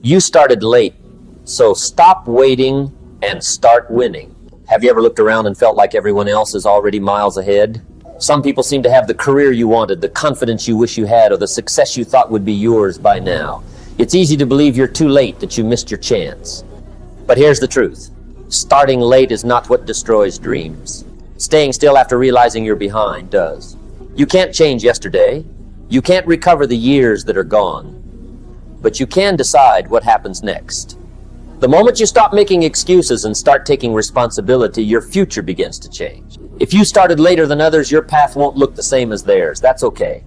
You started late, so stop waiting and start winning. Have you ever looked around and felt like everyone else is already miles ahead? Some people seem to have the career you wanted, the confidence you wish you had, or the success you thought would be yours by now. It's easy to believe you're too late, that you missed your chance. But here's the truth. Starting late is not what destroys dreams. Staying still after realizing you're behind does. You can't change yesterday. You can't recover the years that are gone. But you can decide what happens next. The moment you stop making excuses and start taking responsibility, your future begins to change. If you started later than others, your path won't look the same as theirs. That's okay.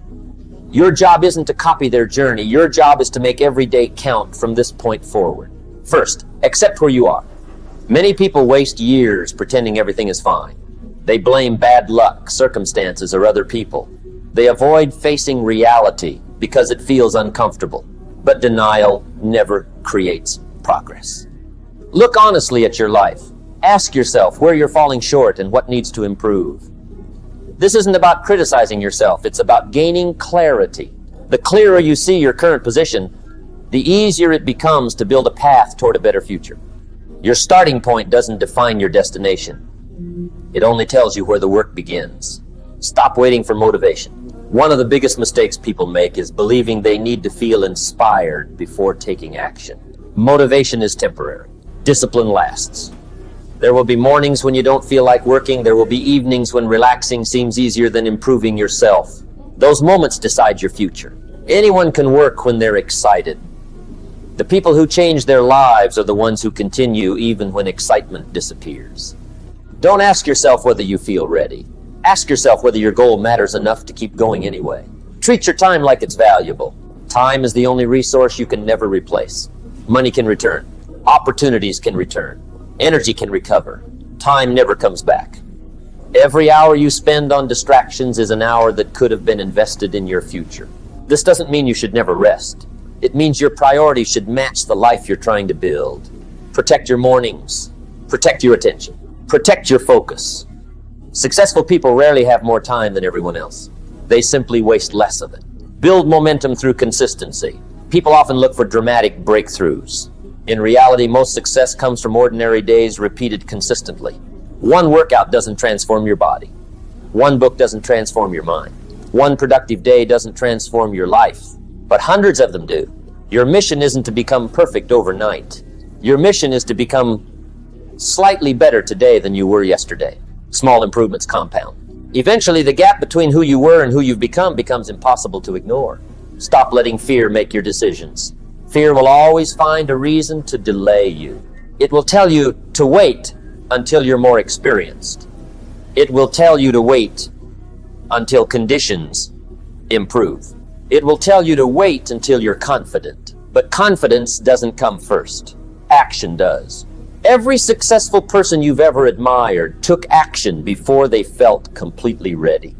Your job isn't to copy their journey. Your job is to make every day count from this point forward. First, accept where you are. Many people waste years pretending everything is fine. They blame bad luck, circumstances, or other people. They avoid facing reality because it feels uncomfortable. But denial never creates progress. Look honestly at your life. Ask yourself where you're falling short and what needs to improve. This isn't about criticizing yourself. It's about gaining clarity. The clearer you see your current position, the easier it becomes to build a path toward a better future. Your starting point doesn't define your destination. It only tells you where the work begins. Stop waiting for motivation. One of the biggest mistakes people make is believing they need to feel inspired before taking action. Motivation is temporary. Discipline lasts. There will be mornings when you don't feel like working. There will be evenings when relaxing seems easier than improving yourself. Those moments decide your future. Anyone can work when they're excited. The people who change their lives are the ones who continue even when excitement disappears. Don't ask yourself whether you feel ready. Ask yourself whether your goal matters enough to keep going anyway. Treat your time like it's valuable. Time is the only resource you can never replace. Money can return. Opportunities can return. Energy can recover. Time never comes back. Every hour you spend on distractions is an hour that could have been invested in your future. This doesn't mean you should never rest. It means your priorities should match the life you're trying to build. Protect your mornings. Protect your attention. Protect your focus. Successful people rarely have more time than everyone else. They simply waste less of it. Build momentum through consistency. People often look for dramatic breakthroughs. In reality, most success comes from ordinary days repeated consistently. One workout doesn't transform your body. One book doesn't transform your mind. One productive day doesn't transform your life. But hundreds of them do. Your mission isn't to become perfect overnight. Your mission is to become slightly better today than you were yesterday. Small improvements compound. Eventually, the gap between who you were and who you've become becomes impossible to ignore. Stop letting fear make your decisions. Fear will always find a reason to delay you. It will tell you to wait until you're more experienced. It will tell you to wait until conditions improve. It will tell you to wait until you're confident. But confidence doesn't come first. Action does. Every successful person you've ever admired took action before they felt completely ready.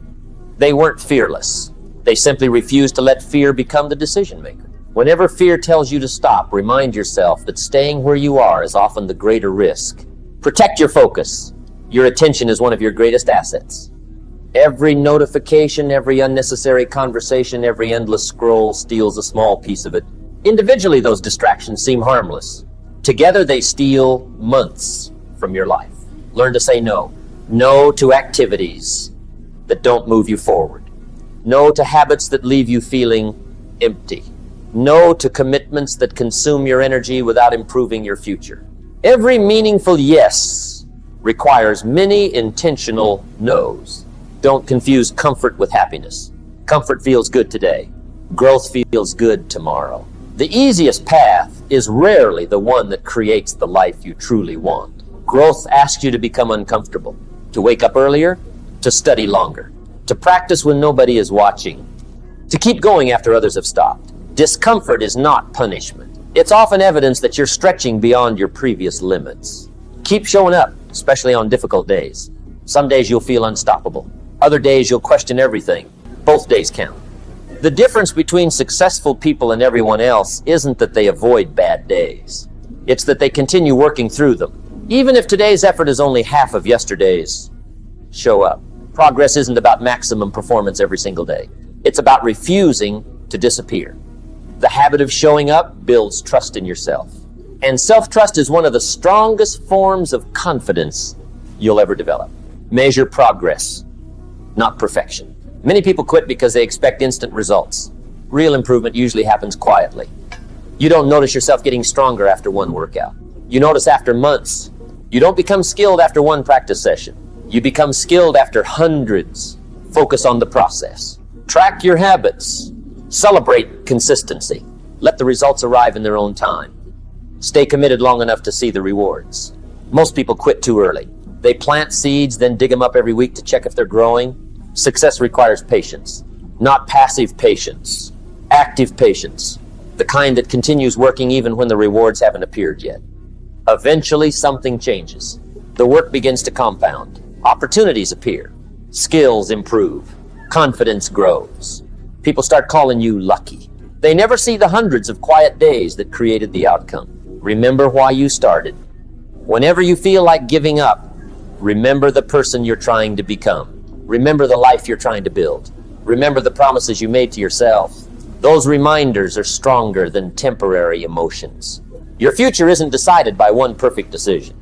They weren't fearless. They simply refused to let fear become the decision maker. Whenever fear tells you to stop, remind yourself that staying where you are is often the greater risk. Protect your focus. Your attention is one of your greatest assets. Every notification, every unnecessary conversation, every endless scroll steals a small piece of it. Individually, those distractions seem harmless. Together, they steal months from your life. Learn to say no. No to activities that don't move you forward. No to habits that leave you feeling empty. No to commitments that consume your energy without improving your future. Every meaningful yes requires many intentional no's. Don't confuse comfort with happiness. Comfort feels good today. Growth feels good tomorrow. The easiest path is rarely the one that creates the life you truly want. Growth asks you to become uncomfortable, to wake up earlier, to study longer, to practice when nobody is watching, to keep going after others have stopped. Discomfort is not punishment. It's often evidence that you're stretching beyond your previous limits. Keep showing up, especially on difficult days. Some days you'll feel unstoppable. Other days you'll question everything. Both days count. The difference between successful people and everyone else isn't that they avoid bad days. It's that they continue working through them. Even if today's effort is only half of yesterday's, show up. Progress isn't about maximum performance every single day. It's about refusing to disappear. The habit of showing up builds trust in yourself. And self-trust is one of the strongest forms of confidence you'll ever develop. Measure progress, not perfection. Many people quit because they expect instant results. Real improvement usually happens quietly. You don't notice yourself getting stronger after one workout. You notice after months. You don't become skilled after one practice session. You become skilled after hundreds. Focus on the process. Track your habits. Celebrate consistency. Let the results arrive in their own time. Stay committed long enough to see the rewards. Most people quit too early. They plant seeds, then dig them up every week to check if they're growing. Success requires patience, not passive patience. Active patience, the kind that continues working even when the rewards haven't appeared yet. Eventually, something changes. The work begins to compound. Opportunities appear. Skills improve. Confidence grows. People start calling you lucky. They never see the hundreds of quiet days that created the outcome. Remember why you started. Whenever you feel like giving up, remember the person you're trying to become. Remember the life you're trying to build. Remember the promises you made to yourself. Those reminders are stronger than temporary emotions. Your future isn't decided by one perfect decision.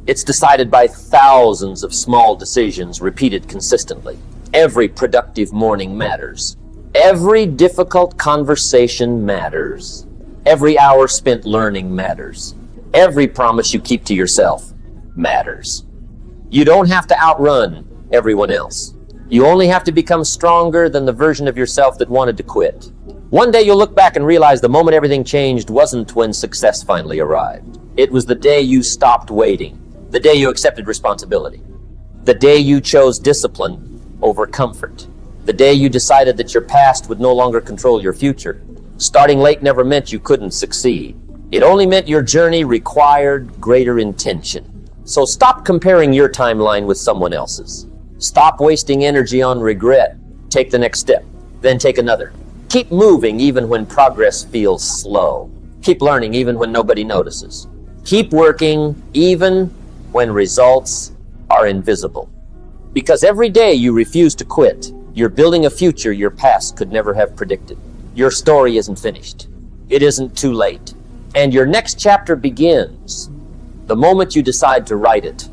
It's decided by thousands of small decisions repeated consistently. Every productive morning matters. Every difficult conversation matters. Every hour spent learning matters. Every promise you keep to yourself matters. You don't have to outrun everyone else. You only have to become stronger than the version of yourself that wanted to quit. One day you'll look back and realize the moment everything changed wasn't when success finally arrived. It was the day you stopped waiting, the day you accepted responsibility, the day you chose discipline over comfort, the day you decided that your past would no longer control your future. Starting late never meant you couldn't succeed. It only meant your journey required greater intention. So stop comparing your timeline with someone else's. Stop wasting energy on regret. Take the next step, then take another. Keep moving even when progress feels slow. Keep learning even when nobody notices. Keep working even when results are invisible. Because every day you refuse to quit, you're building a future your past could never have predicted. Your story isn't finished. It isn't too late. And your next chapter begins the moment you decide to write it.